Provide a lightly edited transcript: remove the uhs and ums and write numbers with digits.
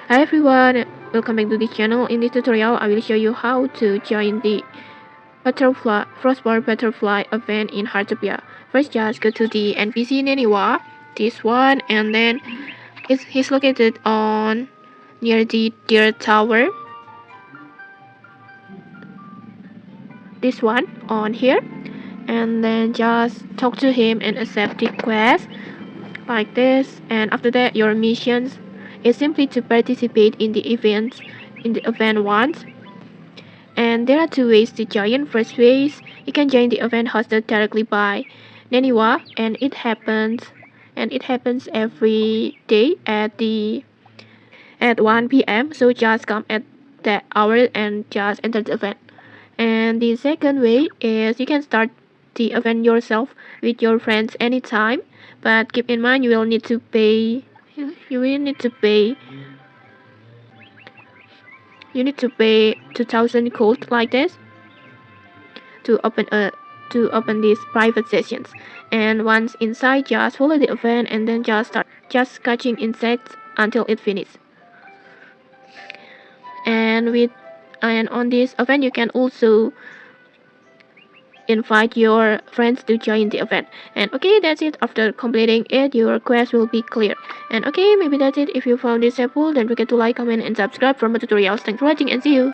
Hi everyone, welcome back to this channel. In this tutorial, I will show you how to join the Frostpore Butterfly event in Hearttopia. First, just go to the NPC Nwa, this one, and then he's located on near the Deer Tower. This one on here, and then just talk to him and accept the quest like this. And after that, your missions is simply to participate in the event once. And there are two ways to join. First ways, you can join the event hosted directly by Naniwa, and it happens every day at 1 p.m. So just come at that hour and just enter the event. And the second way is you can start the event yourself with your friends anytime, but keep in mind you will need to pay. You will need to pay. You need to pay 2,000 gold like this to open these private sessions. And once inside, just follow the event and then just start just catching insects until it finishes. And on this event you can also invite your friends to join the event. And okay, that's it. After completing it, your quest will be clear. And okay, maybe that's it. If you found this helpful, don't forget to like, comment, and subscribe for more tutorials. Thanks for watching and see you.